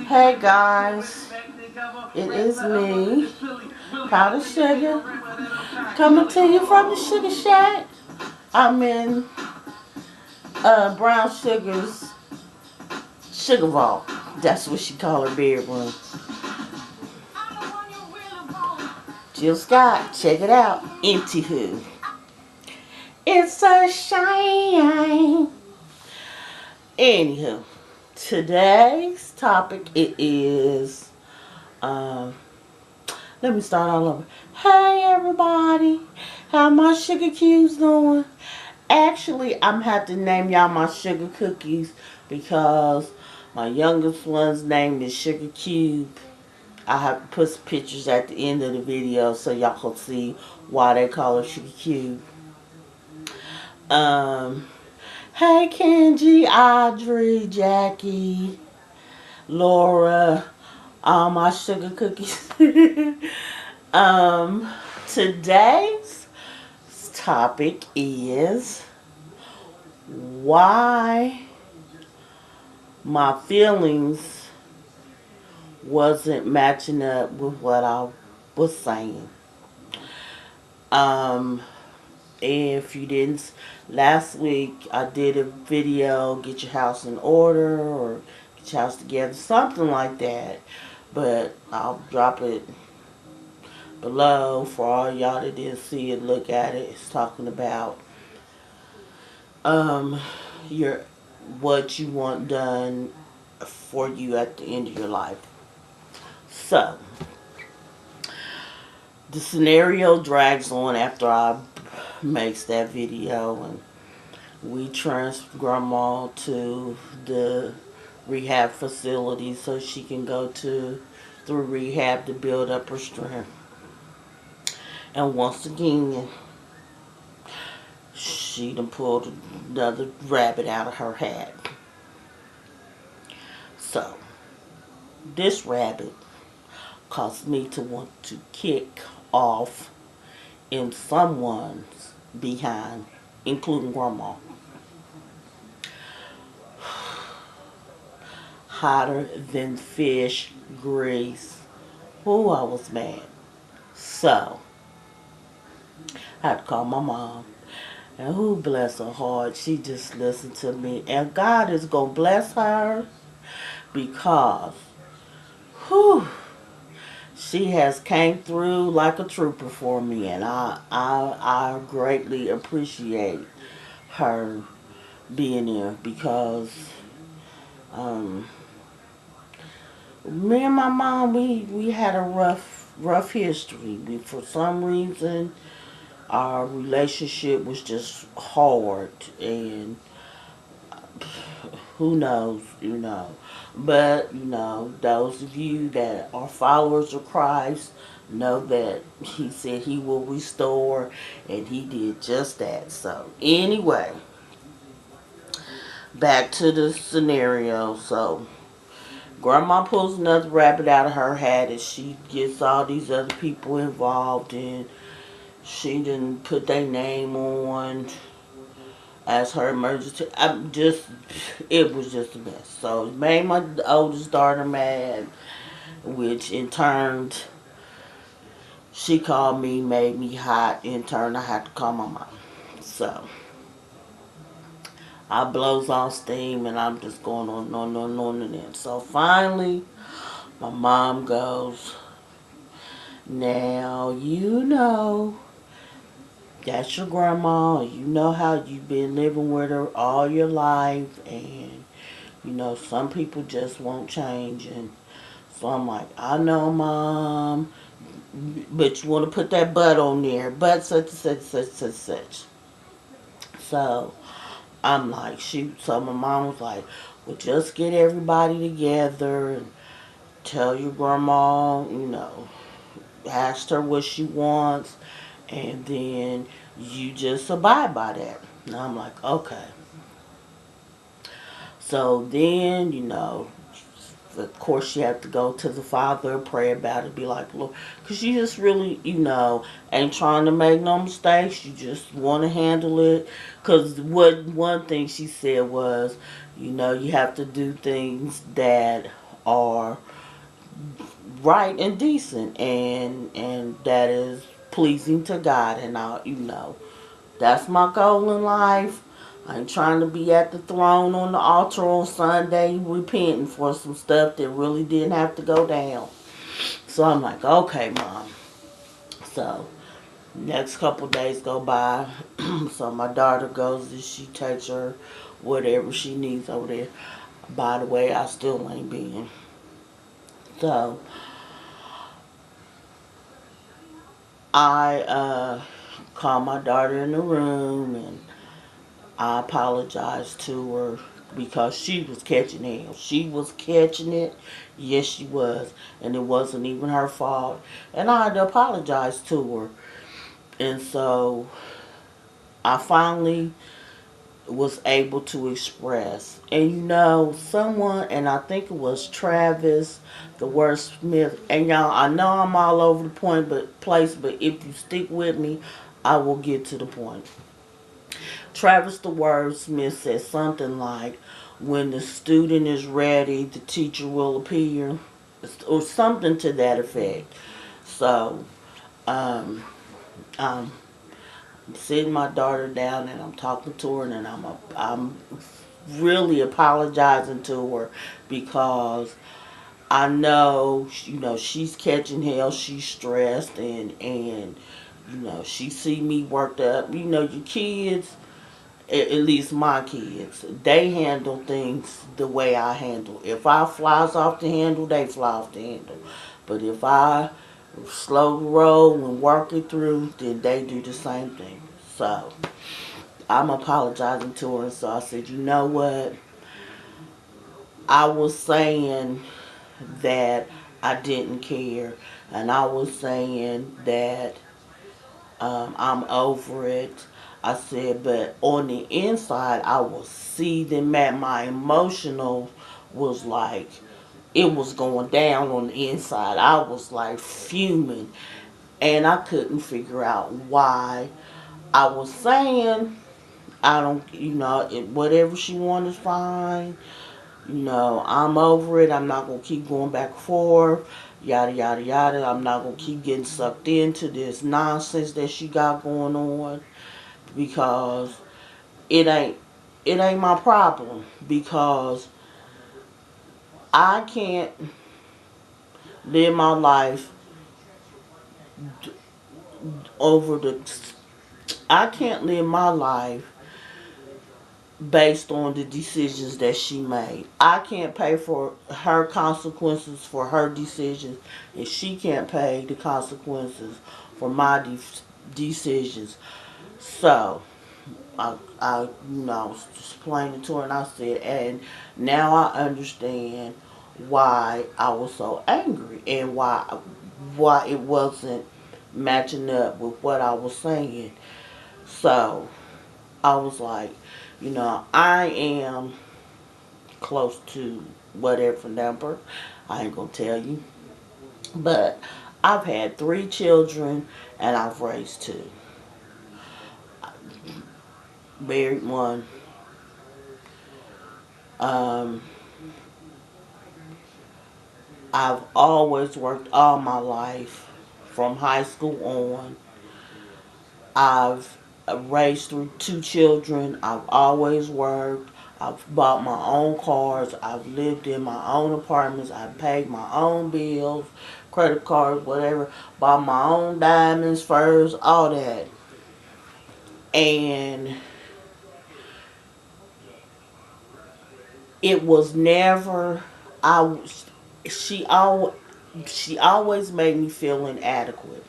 Hey guys, it is me, Powder Sugar, coming to you from the Sugar Shack. I'm in Brown Sugar's Sugar Vault. That's what she call her bedroom. Jill Scott, check it out. Empty Who. It's a shame. Anywho, today's topic it is let me start all over. Hey everybody, how my sugar cubes doing? Actually, I'm have to name y'all my sugar cookies because my youngest one's name is Sugar Cube. I have to put some pictures at the end of the video so y'all can see why they call her Sugar Cube. Hey Kenji, Audrey, Jackie, Laura, all my sugar cookies. Today's topic is why my feelings wasn't matching up with what I was saying. If you didn't, last week I did a video, get your house in order or get your house together, something like that. But I'll drop it below for all y'all that didn't see it, look at it. It's talking about your what you want done for you at the end of your life. So the scenario drags on after I makes that video, and we transfer grandma to the rehab facility so she can go through rehab to build up her strength. And once again, she done pulled another rabbit out of her hat. So this rabbit caused me to want to kick off in someone's behind, including grandma. Hotter than fish grease. Ooh, I was mad. So I had to call my mom. And who bless her heart, she just listened to me. And God is going to bless her because she has came through like a trooper for me. And I greatly appreciate her being there because me and my mom, we had a rough history. For some reason, our relationship was just hard, and who knows, But, those of you that are followers of Christ know that he said he will restore, and he did just that. So, anyway, back to the scenario. So, grandma pulls another rabbit out of her hat, and she gets all these other people involved, and she didn't put their name on as her emergency. It was just a mess. So it made my oldest daughter mad, which in turn, she called me, made me hot. In turn, I had to call my mom. So I blows off steam, and I'm just going on, and then. So finally, my mom goes, now that's your grandma. You know how you've been living with her all your life, and some people just won't change. And so I'm like, I know, Mom, but you want to put that but on there, but such and such. So I'm like, shoot. So my mom was like, well, just get everybody together and tell your grandma, ask her what she wants, and then you just abide by that. And I'm like, okay. So then, of course you have to go to the Father, pray about it, be like, Lord, because you just really, ain't trying to make no mistakes. You just want to handle it. Because one thing she said was, You have to do things that are right and decent, and that is pleasing to God. And that's my goal in life. I ain't trying to be at the throne on the altar on Sunday repenting for some stuff that really didn't have to go down. So I'm like, okay, Mom. So next couple days go by. So my daughter goes and she takes her whatever she needs over there. By the way, I still ain't been. So I called my daughter in the room and I apologized to her because she was catching hell. She was catching it. Yes, she was. And it wasn't even her fault. And I had to apologize to her. And so I finally was able to express. And someone, and I think it was Travis, the wordsmith. And y'all, I know I'm all over the place, but if you stick with me, I will get to the point. Travis the wordsmith said something like, when the student is ready, the teacher will appear, or something to that effect. So, um, I'm sitting my daughter down and I'm talking to her and I'm really apologizing to her because I know, she's catching hell, she's stressed and she see me worked up. Your kids, at least my kids, they handle things the way I handle. If I flies off the handle, they fly off the handle. But if I slow the roll and work it through, then they do the same thing. So I'm apologizing to her. So I said, you know what? I was saying that I didn't care, and I was saying that I'm over it. I said, but on the inside, I was seething mad. My emotional was like, it was going down on the inside. I was like fuming, and I couldn't figure out why. I was saying, I don't, whatever she wanted is fine. I'm over it. I'm not going to keep going back and forth. Yada, yada, yada. I'm not going to keep getting sucked into this nonsense that she got going on because it ain't, it ain't my problem because I can't live my life over the, I can't live my life based on the decisions that she made. I can't pay for her consequences for her decisions, and she can't pay the consequences for my decisions. So, I was explaining to her, and I said, and now I understand why I was so angry and why it wasn't matching up with what I was saying. So, I was like, I am close to whatever number. I ain't gonna tell you. But I've had 3 children and I've raised 2. Married 1. Um, I've always worked all my life from high school on. I've raised 2 children. I've always worked. I've bought my own cars. I've lived in my own apartments. I've paid my own bills, credit cards, whatever. Bought my own diamonds, furs, all that. And it was never. I was. She always. She always made me feel inadequate.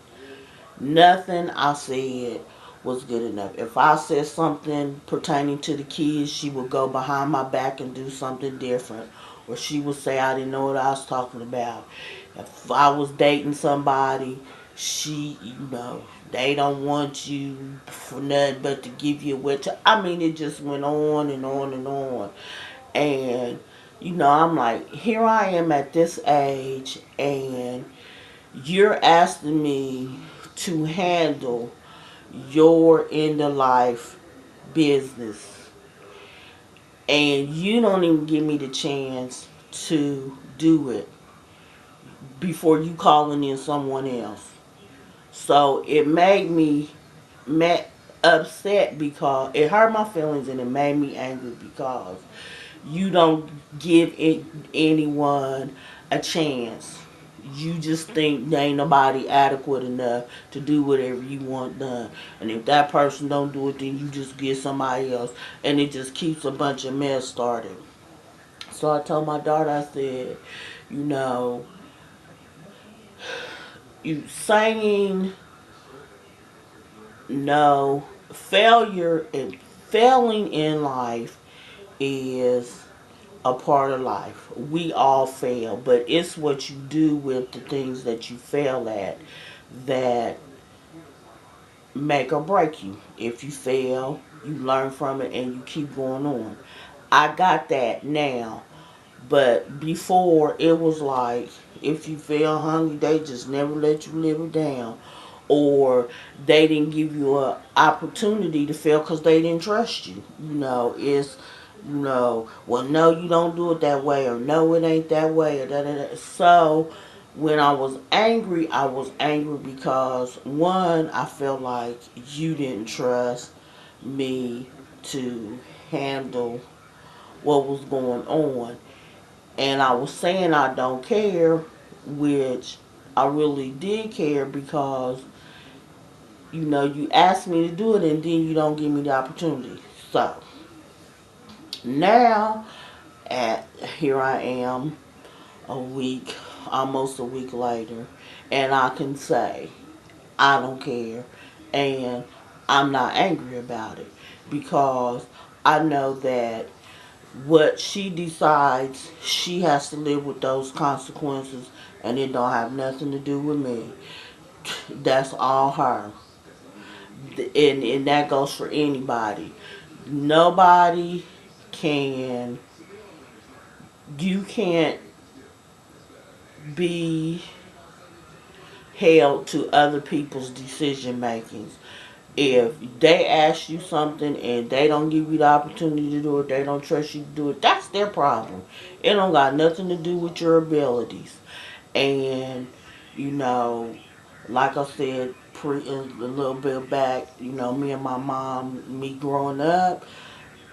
Nothing I said was good enough. If I said something pertaining to the kids, she would go behind my back and do something different. Or she would say I didn't know what I was talking about. If I was dating somebody, they don't want you for nothing but to give you a wet I mean, it just went on and on and on. And, I'm like, here I am at this age, and you're asking me to handle your end of life business. and you don't even give me the chance to do it before you calling in someone else. So it made me upset because it hurt my feelings and it made me angry because you don't give anyone a chance. You just think there ain't nobody adequate enough to do whatever you want done. And if that person don't do it, then you just get somebody else. And it just keeps a bunch of mess started. So I told my daughter, I said, you know, you saying no, failure and failing in life is a part of life. We all fail, but it's what you do with the things that you fail at that make or break you. If you fail, you learn from it and you keep going on. I got that now. But before, it was like, if you feel hungry, they just never let you live it down. Or they didn't give you an opportunity to fail because they didn't trust you. It's, well, no, you don't do it that way, or no, it ain't that way, or da da da. So, when I was angry because, one, I felt like you didn't trust me to handle what was going on. And I was saying I don't care, which I really did care because, you asked me to do it and then you don't give me the opportunity. So, now, here I am, almost a week later, and I can say, I don't care, and I'm not angry about it because I know that what she decides, she has to live with those consequences, and it don't have nothing to do with me. That's all her. And that goes for anybody. Nobody can, you can't be held to other people's decision makings. If they ask you something and they don't give you the opportunity to do it, they don't trust you to do it, that's their problem. It don't got nothing to do with your abilities. And, you know, like I said a little bit back, me and my mom, me growing up,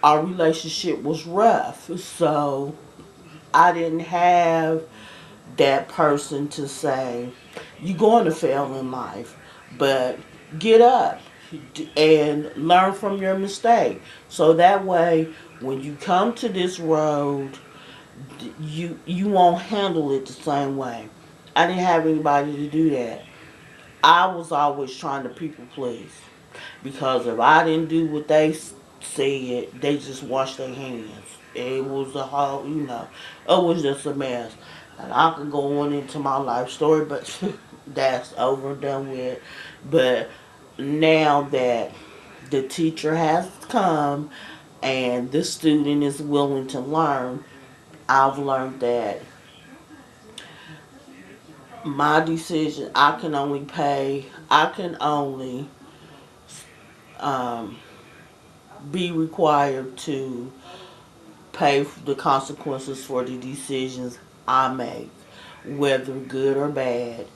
our relationship was rough. So I didn't have that person to say, you're going to fail in life, but get up and learn from your mistake. So that way, when you come to this road, you won't handle it the same way. I didn't have anybody to do that. I was always trying to people please. Because if I didn't do what they said, they just washed their hands. It was a whole, it was just a mess. And I could go on into my life story, but that's over and done with. But now that the teacher has come and the student is willing to learn, I've learned that my decision, I can only um, be required to pay the consequences for the decisions I make, whether good or bad.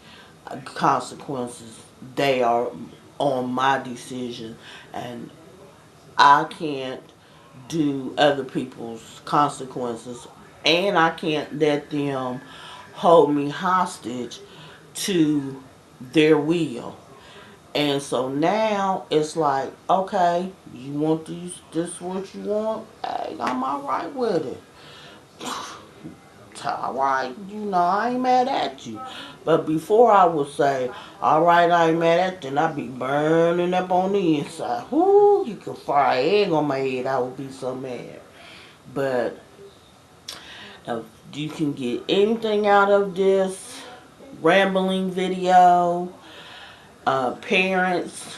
Consequences, they are on my decision, and I can't do other people's consequences, and I can't let them hold me hostage to their will. And so now it's like, okay, you want this what you want? Hey, I'm alright with it. Alright, I ain't mad at you. But before I would say, alright, I ain't mad at you, and I'd be burning up on the inside. Whoo, you could fire an egg on my head, I would be so mad. But if you can get anything out of this rambling video, parents,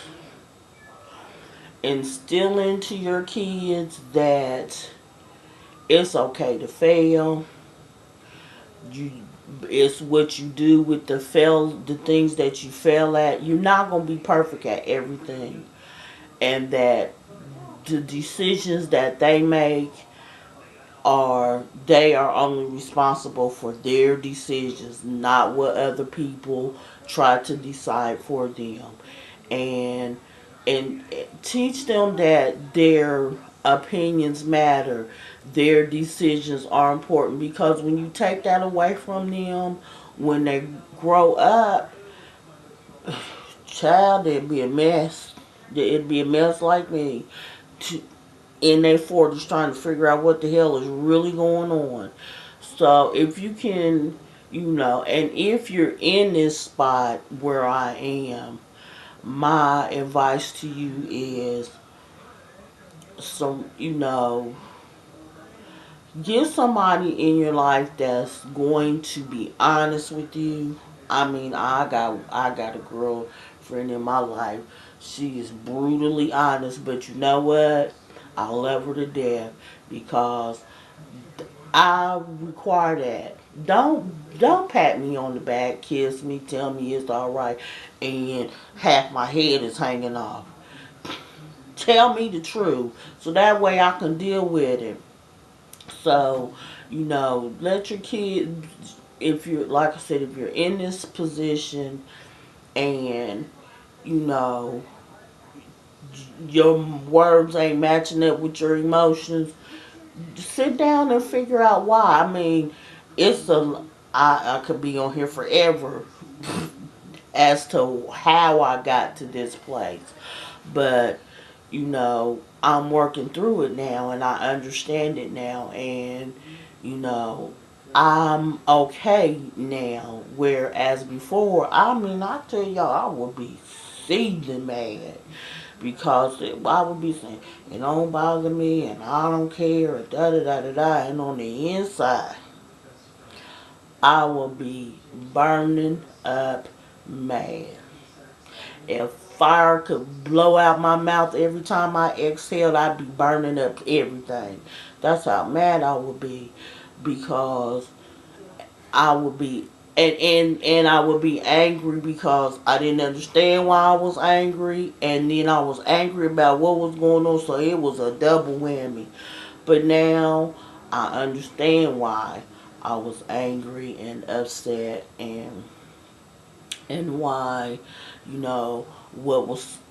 instill into your kids that it's okay to fail. You, it's what you do with the things that you fail at. You're not gonna be perfect at everything, and that the decisions that they make, they are only responsible for their decisions, not what other people try to decide for them. And and teach them that their opinions matter, their decisions are important, because when you take that away from them when they grow up, child, it'd be a mess. It'd be a mess like me. In their 40s trying to figure out what the hell is really going on. So if you can, and if you're in this spot where I am, my advice to you is some, get somebody in your life that's going to be honest with you. I mean, I got a girlfriend in my life. She is brutally honest, but you know what? I love her to death because I require that. Don't pat me on the back, kiss me, tell me it's all right, and half my head is hanging off. Tell me the truth so that way I can deal with it. So, let your kids, if you're, like I said, if you're in this position and, you know, your words ain't matching up with your emotions, sit down and figure out why. I mean, I could be on here forever as to how I got to this place. But, I'm working through it now and I understand it now, and, you know, I'm okay now. Whereas before, I mean, I tell y'all, I would be seething mad because I would be saying, it don't bother me and I don't care, and da da da da da. And on the inside, I will be burning up mad. If fire could blow out my mouth every time I exhaled, I'd be burning up everything. That's how mad I would be, because I would be and I would be angry because I didn't understand why I was angry, and then I was angry about what was going on, so it was a double whammy. But now I understand why I was angry and upset, and why,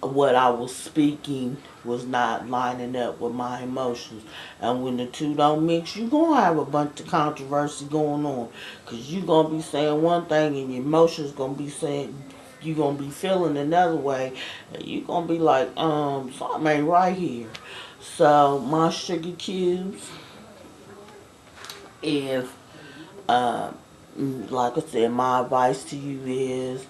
what I was speaking was not lining up with my emotions. And when the two don't mix, you're gonna have a bunch of controversy going on, because you're gonna be saying one thing and your emotions gonna be saying, you're gonna be feeling another way, and you're gonna be like, something ain't right here. So my sugar cubes, if like I said, my advice to you is,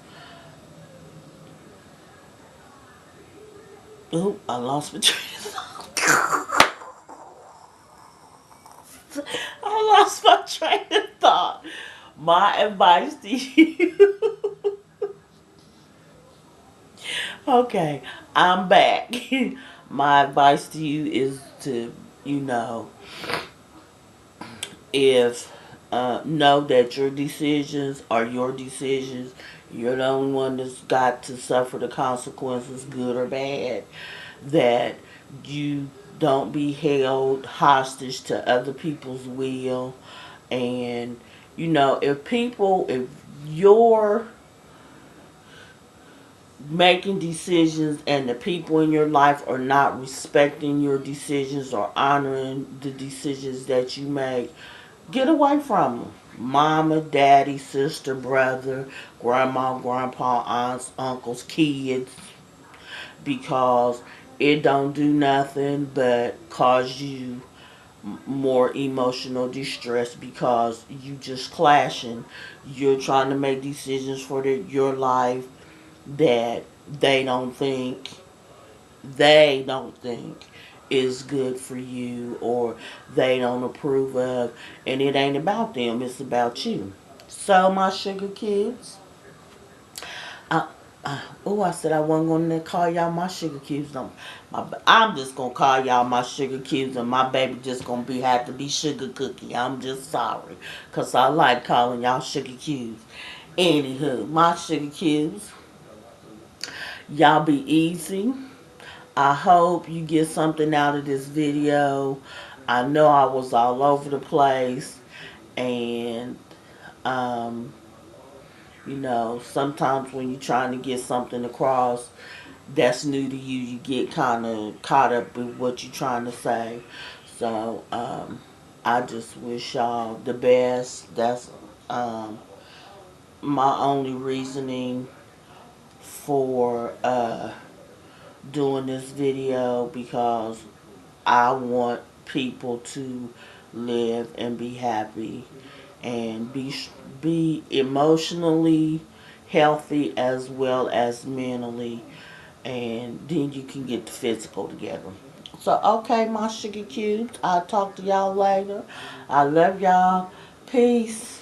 oh, I lost my train of thought. I lost my train of thought. My advice to you. Okay, I'm back. My advice to you is to, you know, if know that your decisions are your decisions. You're the only one that's got to suffer the consequences, good or bad. That you don't be held hostage to other people's will. And, if you're making decisions and the people in your life are not respecting your decisions or honoring the decisions that you make, get away from them. Mama, daddy, sister, brother, grandma, grandpa, aunts, uncles, kids, because it don't do nothing but cause you more emotional distress, because you just clashing. You're trying to make decisions for your life that they don't think is good for you, or they don't approve of, and it ain't about them, it's about you. So my sugar kids, I, I said I wasn't gonna call y'all my sugar cubes. I'm just gonna call y'all my sugar cubes, and my baby just gonna have to be sugar cookie. I'm just sorry, cause I like calling y'all sugar cubes. Anywho, my sugar cubes, y'all be easy. I hope you get something out of this video. I know I was all over the place, and um, sometimes when you're trying to get something across that's new to you, you get kind of caught up with what you're trying to say. So I just wish y'all the best. That's um, my only reasoning for doing this video, because I want people to live and be happy and be emotionally healthy as well as mentally, and then you can get the physical together. So okay, my sugar cubes, I'll talk to y'all later. I love y'all. Peace.